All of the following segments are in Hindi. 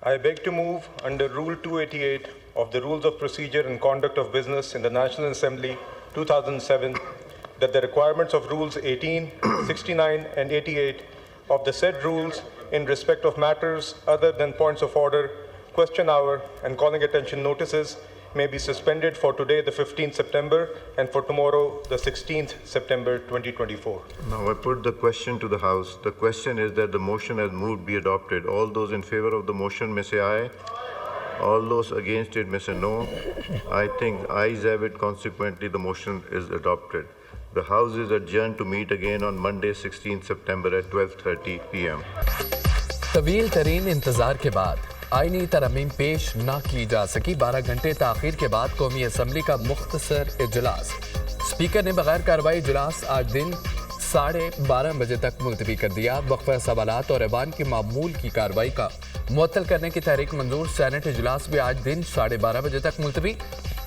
I beg to move under Rule 288 of the Rules of Procedure and Conduct of Business in the National Assembly 2007 that the requirements of Rules 18, 69 and 88 of the said rules in respect of matters other than points of order, question hour and calling attention notices may be suspended for today, the 15th September, and for tomorrow, the 16th September 2024. Now I put the question to the House. The question is that the motion as moved be adopted. All those in favor of the motion may say aye. All those against it may say no. I think ayes have it. Consequently, the motion is adopted. The House is adjourned to meet again on Monday, 16th September at 12:30 p.m. तवील तरीन इंतजार के बाद आईनी तरमीम पेश ना की जा सकी। 12 घंटे ताखीर के बाद कौमी असम्बली का मुख्तसर इजलास। स्पीकर ने बगैर कार्रवाई इजलास आज दिन 12:30 बजे तक मुलतवी कर दिया। वक्फा सवालात और ऐवान की मामूल की कार्रवाई का मुअत्तल करने की तहरीक मंजूर। सेनेट इजलास भी आज दिन 12:30 बजे तक मुलतवी।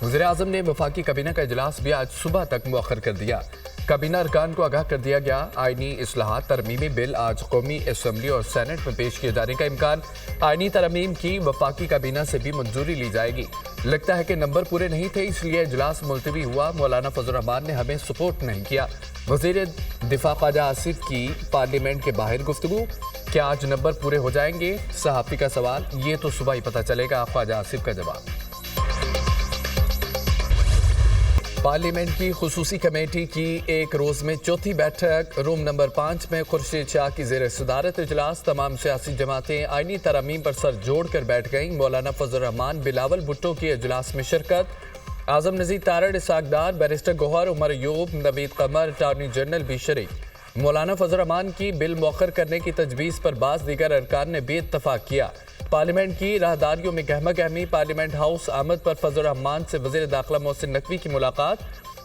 वज़ीर-ए-आज़म ने वफाकी काबीना का इजलास भी आज सुबह तक मुअख्खर कर दिया। काबीना अरकान को आगाह कर दिया गया। आईनी इस्लाहात तरमीमी बिल आज कौमी असम्बली और सेनेट में पेश किए जाने का इम्कान। आईनी तरमीम की वफाकी काबीना से भी मंजूरी ली जाएगी। लगता है कि नंबर पूरे नहीं थे, इसलिए इजलास मुलतवी हुआ। मौलाना फजल रहमान ने हमें सपोर्ट नहीं किया। वज़ीर दिफा ख्वाजा आसिफ की पार्लियामेंट के बाहर गुफ्तगू। क्या आज नंबर पूरे हो जाएंगे? सहाफ़ी का सवाल। ये तो सुबह ही पता चलेगा। ख्वाजा आसिफ का जवाब। पार्लियामेंट की खुसूसी कमेटी की एक रोज में चौथी बैठक रूम नंबर 5 में खुर्शीद शाह की जेर सदारत इजलास। तमाम सियासी जमातें आईनी तरमीम पर सर जोड़ कर बैठ गईं। मौलाना फजल रहमान, बिलावल भुट्टो की इजलास में शिरकत। आजम नज़ीर तारड़, इसाक डार, बैरिस्टर गौहर, उमर अयूब, नवीद कमर, अटॉर्नी जनरल भी शरीक। मौलाना फजल रहमान की बिल मौखर करने की तजवीज़ पर बाज़ दीगर अरकान ने भी इत्तफाक किया। पार्लियामेंट की राहदारियों में गहमा गहमी। पार्लियामेंट हाउस आमद पर फजल रहमान से वज़ीर दाखिला मोहसिन नकवी की मुलाकात।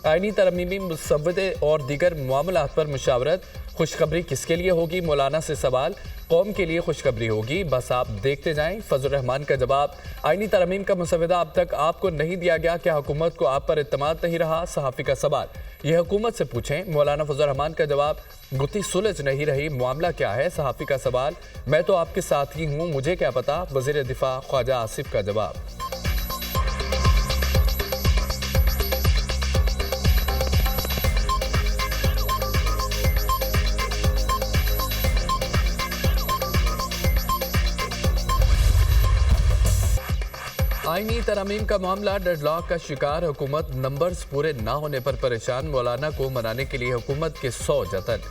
आईनी तरमीमी मुसव्वदे और दीगर मामलात पर मुशावरत। खुशखबरी किसके लिए होगी? मौलाना से सवाल। कौम के लिए खुशखबरी होगी, बस आप देखते जाएं। फजल रहमान का जवाब। आईनी तरमीम का मुसव्वदा अब तक आपको नहीं दिया गया, क्या हुकूमत को आप पर इत्तमाद नहीं रहा? सहाफ़ी का सवाल। यह हुकूमत से पूछें। मौलाना फजल रहमान का जवाब। गुत्थी सुलझ नहीं रही, मामला क्या है? सहाफ़ी का सवाल। मैं तो आपके साथ ही हूँ, मुझे क्या पता? वज़ीर दिफा ख्वाजा आसिफ का जवाब। आईनी तरमीम का मामला डेडलॉक का शिकार। हुकूमत नंबर्स पूरे ना होने पर परेशान। मौलाना को मनाने के लिए हुकूमत के 100 जतन।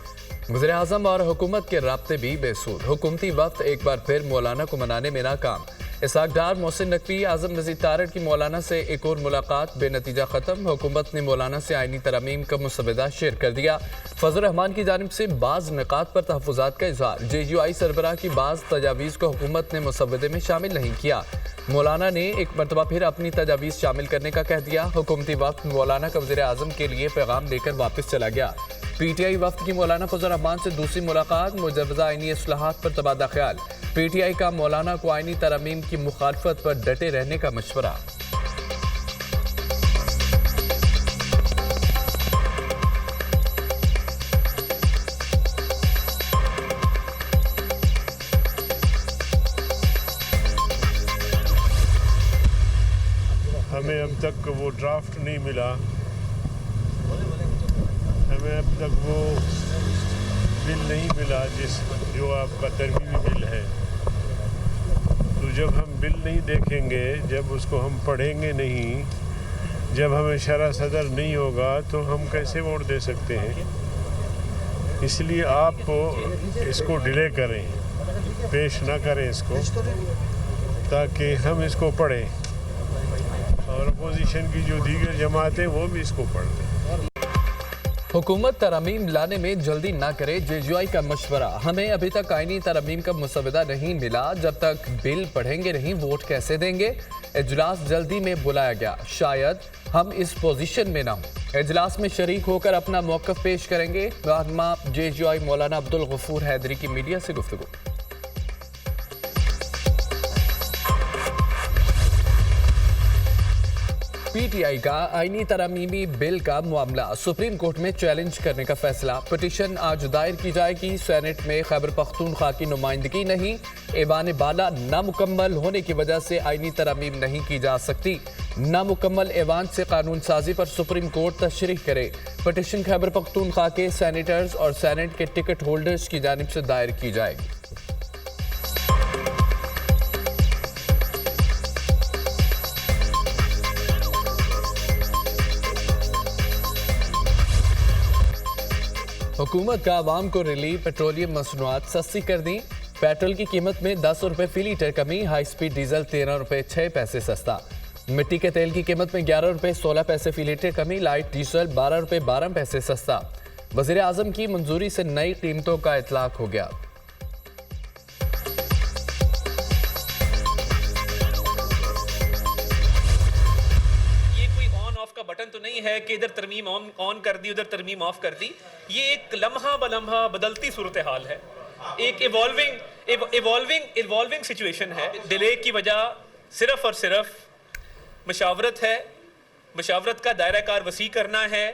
वज़ीर-ए-आज़म और हुकूमत के राब्ते भी बेसूर। हुकूमती वक्त एक बार फिर मौलाना को मनाने में नाकाम। इसाक डार, मोहसिन नकवी, आजम नज़ीर तारड़ की मौलाना से एक और मुलाकात बेनतीजा ख़त्म। हुकूमत ने मौलाना से आईनी तरमीम का मुसव्वदा शेयर कर दिया। फजल रहमान की जानिब से बाज़ निकात पर तहफ़्फ़ुज़ात का इज़हार। JUI सरबराह की बाज़ तजावीज़ को हुकूमत ने मुसव्वदे में शामिल नहीं किया। मौलाना ने एक मरतबा फिर अपनी तजावीज़ शामिल करने का कह दिया। हुकूमती वक्त मौलाना का वज़ीर-ए-आज़म के लिए पैगाम लेकर वापस चला गया। PTI वफ्द की मौलाना फजल रहमान से दूसरी मुलाकात। मुजव्वज़ा आईनी इस्लाहात पर तबादला ख्याल। PTI का मौलाना को आईनी तरमीम की मुखालफत पर डटे रहने का मशवरा। हमें अब तक वो ड्राफ्ट नहीं मिला, हमें अब तक वो बिल नहीं मिला जो आपका तरमीमी बिल है। तो जब हम बिल नहीं देखेंगे, जब उसको हम पढ़ेंगे नहीं, जब हमें शरह सदर नहीं होगा तो हम कैसे वोट दे सकते हैं? इसलिए आप इसको डिले करें, पेश ना करें इसको, ताकि हम इसको पढ़ें और अपोजिशन की जो दीगर जमातें वो भी इसको पढ़ लें। हुकूमत तरमीम लाने में जल्दी ना करे, JUI का मशवरा। हमें अभी तक आईनी तरमीम का मुसव्वदा नहीं मिला, जब तक बिल पढ़ेंगे नहीं वोट कैसे देंगे? इजलास जल्दी में बुलाया गया, शायद हम इस पोजीशन में ना हो। इजलास में शरीक होकर अपना मौक़िफ़ पेश करेंगे। रहनुमा JUI मौलाना अब्दुल गफूर हैदरी की मीडिया से गुफ्तगू। पीटीआई का आईनी तरमीमी बिल का मामला सुप्रीम कोर्ट में चैलेंज करने का फैसला। पिटीशन आज दायर की जाएगी। सेनेट में खैबर पख्तूनख्वा की नुमाइंदगी नहीं। ऐवान बाला नामुकम्मल होने की वजह से आईनी तरमीम नहीं की जा सकती। नामुकम्मल ऐवान से कानून साजी पर सुप्रीम कोर्ट तशरीह करे। पिटीशन खैबर पख्तूनख्वा के सेनेटर्स और सेनेट के टिकट होल्डर्स की जानिब से दायर की जाएगी। हुकूमत का आवाम को रिलीफ। पेट्रोलियम मसनूआत सस्ती कर दी। पेट्रोल की कीमत में 10 रुपए फी लीटर कमी। हाई स्पीड डीजल 13 रुपए 6 पैसे सस्ता। मिट्टी के तेल की कीमत में 11 रुपए 16 पैसे फी लीटर कमी। लाइट डीजल 12 रुपए 12 पैसे सस्ता। वज़ीर आज़म की मंजूरी से नई कीमतों का इतलाक हो गया। बटन तो नहीं है कि इधर तरमीम ऑन कर दी उधर तरमीम ऑफ कर दी। ये एक लम्हा बलम्हा बदलती सूरत हाल है, एक इवॉल्विंग सिचुएशन है। डिले की वजह सिर्फ और सिर्फ मशावरत है। मशावरत का दायरा कार वसी करना है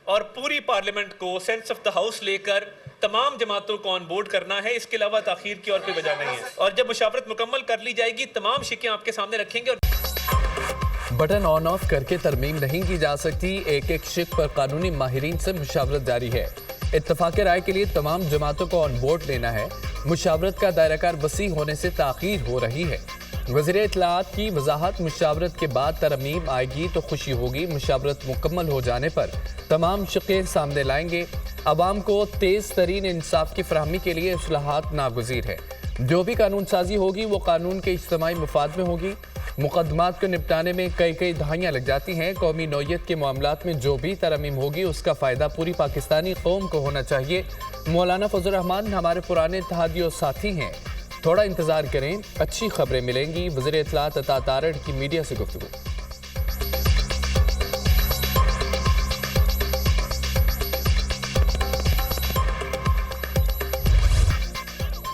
और पूरी पार्लियामेंट को सेंस ऑफ द हाउस लेकर तमाम जमातों को ऑन बोर्ड करना है। इसके अलावा ताखीर की और कोई वजह नहीं है। और जब मशावरत मुकम्मल कर ली जाएगी तमाम शिकें आपके सामने रखेंगे। और बटन ऑन ऑफ करके तरमीम नहीं की जा सकती। एक एक शिक पर कानूनी माहिरीन से मुशावरत जारी है। इत्तफाक राय के लिए तमाम जमातों को ऑन बोर्ड लेना है। मुशावरत का दायराकार वसी होने से ताखीर हो रही है। वज़ीर इत्तलाआत की वजाहत, मुशावरत के बाद तरमीम आएगी तो खुशी होगी। मुशावरत मुकम्मल हो जाने पर तमाम शिकें सामने लाएंगे। अवाम को तेज़ तरीन इंसाफ की फराहमी के लिए इस्लाहात नागुज़ीर है। जो भी कानून साजी होगी वो कानून के इज्तिमाई मुफाद में होगी। मुकदमात को निपटाने में कई दहाइयाँ लग जाती हैं। कौमी नौयत के मामलात में जो भी तरमीम होगी उसका फ़ायदा पूरी पाकिस्तानी कौम को होना चाहिए। मौलाना फजल रहमान हमारे पुराने इत्तेहादी और साथी हैं। थोड़ा इंतज़ार करें, अच्छी खबरें मिलेंगी। वज़ीर इत्तलाआत अता तारड़ की मीडिया से गुफ्तगू।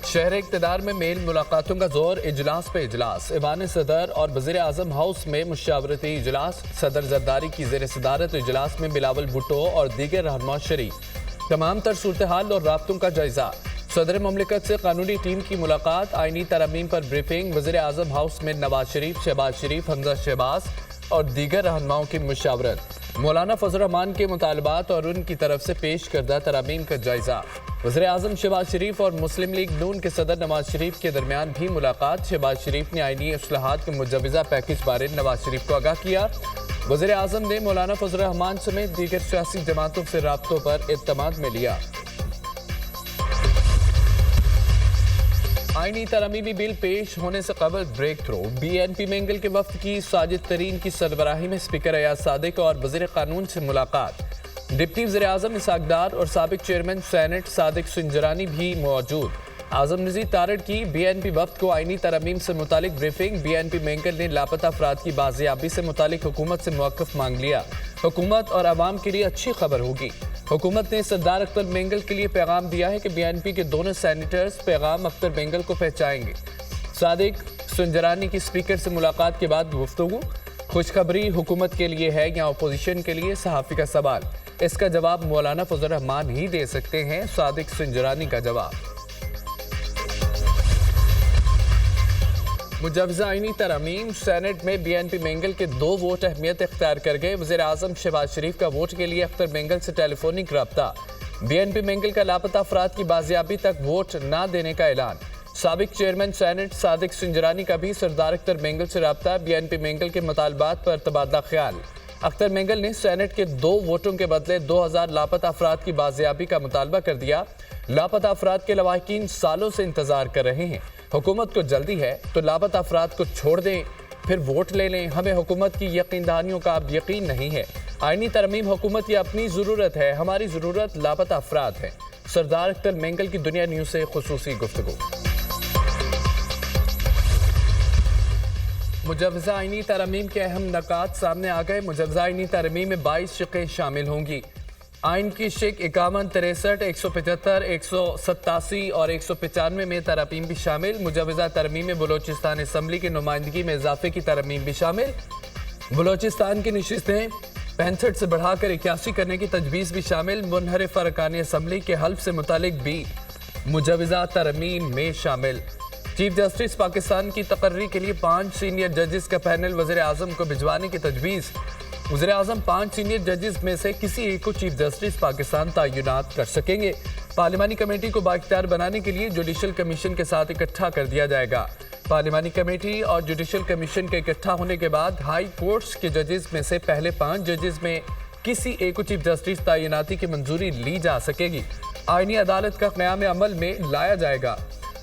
शहर इक़्तिदार में मेल मुलाकातों का जोर। इजलास पे इजलास। ऐवान सदर और वज़ीर आज़म हाउस में मुशावरती इजलास। सदर जरदारी की ज़ेर सदारत इजलास में बिलावल भुट्टो और दीगर रहनुमा शरीक। तमाम तर सूरत हाल और राब्तों का जायजा। सदर ममलिकत से कानूनी टीम की मुलाकात। आइनी तरमीम पर ब्रीफिंग। वज़ीर आज़म हाउस में नवाज शरीफ, शहबाज शरीफ, हमजा शहबाज और दीगर रहनुमाओं की मुशावरत। मौलाना फजल रहमान के मुतालबात और उनकी तरफ से पेश करदा तरामीम का जायजा। वज़ीर आज़म शहबाज शरीफ और मुस्लिम लीग नून के सदर नवाज शरीफ के दरमियान भी मुलाकात। शहबाज शरीफ ने आईनी इस्लाहात के मुजवज़ा पैकेज बारे नवाज शरीफ को आगाह किया। वज़ीर आज़म ने मौलाना फजल रहमान समेत दीगर सियासी जमातों से राब्तों पर इत्तमाद में लिया। आईनी तरमीमी बिल पेश होने से कबल ब्रेक थ्रो। BNP मेंगल के वफ्द की साजिद तरीन की सरबराही में स्पीकर अयाज सादिक और वज़ीर कानून से मुलाकात। डिप्टी वज़ीर आज़म इसहाक डार और साबिक चेयरमैन सेनेट सादिक सुंजरानी भी मौजूद। आज़म नज़ीर तारड़ की BNP वफ्द को आईनी तरमीम से मुतालिक ब्रीफिंग। BNP मेंगल ने लापता अफराद की बाजियाबी से मुतालिक हुकूमत से मौक़िफ़ मांग लिया। हुकूमत और आवाम के लिए अच्छी खबर होगी। हुकूमत ने सरदार अख्तर मेंगल के लिए पैगाम दिया है कि BNP के दोनों सेनेटर्स पैगाम अख्तर मेंगल को पहुँचाएंगे। सादिक सुंजरानी की स्पीकर से मुलाकात के बाद गुफ्तगू। खुशखबरी हुकूमत के लिए है या अपोजिशन के लिए? सहाफ़ी का सवाल। इसका जवाब मौलाना फजल रहमान ही दे सकते हैं। सादिक सुंजरानी का जवाब। मुजवज़ा आईनी तरमीम। सेनेट में BNP मेंगल के 2 वोट अहमियत इख्तियार कर गए। वज़ीर आज़म शहबाज शरीफ का वोट के लिए अख्तर मेंगल से टेलीफोनिक रब्ता। BNP मेंगल का लापता अफराद की बाजियाबी तक वोट न देने का ऐलान। साबिक चेयरमैन सेनेट सादिक सुंजरानी का भी सरदार अख्तर मेंगल से रब्ता। BNP मेंगल के मुतालबात पर तबादला ख्याल। अख्तर मेंगल ने सेनेट के 2 वोटों के बदले 2000 लापता अफराद की बाजियाबी का मुतालबा कर दिया। लापता अफराद के लवाहिकीन सालों से इंतजार कर रहे हैं। हुकूमत को जल्दी है तो लापता अफराद को छोड़ दें, फिर वोट ले लें। हमें हुकूमत की यकीन दहानियों का अब यकीन नहीं है। आईनी तरमीम हुकूमत की अपनी ज़रूरत है, हमारी ज़रूरत लापता अफराद है। सरदार अख्तर मेंगल की दुनिया न्यूज़ से खुसूसी गुफ्तगू। मुजवज़ा आईनी तरमीम के अहम नकात सामने आ गए। मुजवज़ा आईनी तरमीम में 22 शिकें शामिल होंगी। आइन की शिक 51, 63, 175, 187 और 195 में तरमीम भी शामिल। मुजवज़ा तरमीम में बलोचिस्तान असम्बली की नुमाइंदगी में इजाफे की तरमीम भी शामिल। बलूचिस्तान की नशिस्तें 65 से बढ़ाकर 81 करने की तजवीज़ भी शामिल। मुनहरिफ अरकान असम्बली के हल्फ से मुतालिक भी मुजवज़ा तरमीम में शामिल। चीफ जस्टिस पाकिस्तान की तकर्री के लिए 5 सीनियर जजेस का पैनल वज़ीर आज़म को भिजवाने की तजवीज़। वज़ीर आज़म 5 सीनियर जजेस में से किसी एक को चीफ जस्टिस पाकिस्तान तयनात कर सकेंगे। पार्लिमानी कमेटी को बाइख्तियार बनाने के लिए जुडिशल कमीशन के साथ इकट्ठा कर दिया जाएगा। पार्लिमानी कमेटी और जुडिशल कमीशन के इकट्ठा होने के बाद हाई कोर्ट्स के जजेस में से पहले 5 जजेस में किसी एक को चीफ जस्टिस तयनाती की मंजूरी ली जा सकेगी। आईनी अदालत का क़याम अमल में लाया जाएगा।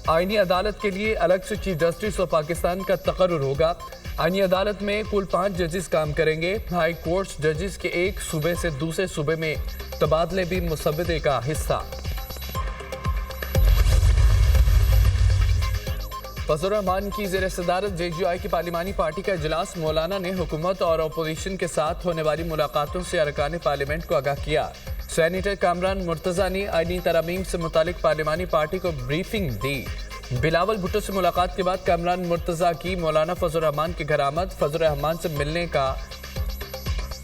आईनी अदालत के लिए अलग से चीफ जस्टिस और पाकिस्तान का तकर्रुर होगा। आईनी अदालत में कुल 5 जजेस काम करेंगे। हाई कोर्ट्स जजेस के एक सूबे से दूसरे सूबे में तबादले भी मुसव्वदे का हिस्सा। फजल रहमान की ज़ेर सदारत JGI की पार्लिमानी पार्टी का इजलास। मौलाना ने हुकूमत और अपोजिशन के साथ होने वाली मुलाकातों से अरकान पार्लियामेंट को आगाह किया। सेनेटर कामरान मुर्तज़ा ने आईनी तरमीम से मुतालिक पार्लिमानी पार्टी को ब्रीफिंग दी। बिलावल भुट्टो से मुलाकात के बाद कामरान मुर्तज़ा की मौलाना फजल रहमान के घर आमद। फजल रहमान से मिलने का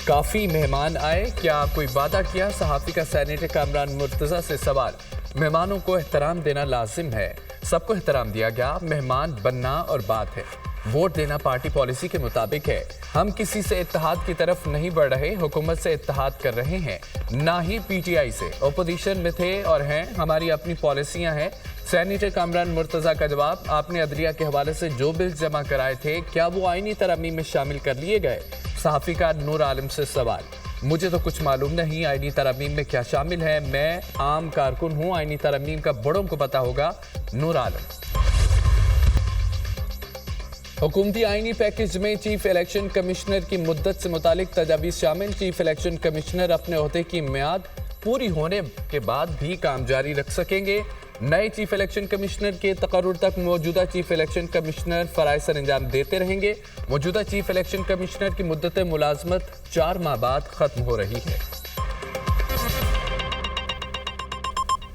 काफ़ी मेहमान आए, क्या कोई वादा किया? सहाफ़ी का सेनेटर कामरान मुर्तज़ा से सवाल। मेहमानों को एहतराम देना लाजिम है, सबको एहतराम दिया गया। मेहमान बनना और बात है, वोट देना पार्टी पॉलिसी के मुताबिक है। हम किसी से इत्तेहाद की तरफ नहीं बढ़ रहे, हुकूमत से इत्तेहाद कर रहे हैं, ना ही PTI से। ओपोजिशन में थे और हैं, हमारी अपनी पॉलिसियां हैं। सेनेटर कामरान मुर्तज़ा का जवाब। आपने अदलिया के हवाले से जो बिल जमा कराए थे, क्या वो आईनी तरमीम में शामिल कर लिए गए? सहाफ़ी का नूर आलम से सवाल। मुझे तो कुछ मालूम नहीं आईनी तरमीम में क्या शामिल है, मैं आम कारकुन हूँ, आईनी तरमीम का बड़ों को पता होगा। नूर आलम। हुकूमती आईनी पैकेज में चीफ इलेक्शन कमिश्नर की मुद्दत से मुतालिक तजावीज़ शामिल। चीफ इलेक्शन कमिश्नर अपने ओहदे की मियाद पूरी होने के बाद भी काम जारी रख सकेंगे। नए चीफ इलेक्शन कमिश्नर के तकर्रुर तक मौजूदा चीफ इलेक्शन कमिश्नर फ़राइज़ सर अंजाम देते रहेंगे। मौजूदा चीफ इलेक्शन कमिश्नर की मुद्दत मुलाजमत 4 माह बाद ख़त्म हो रही है।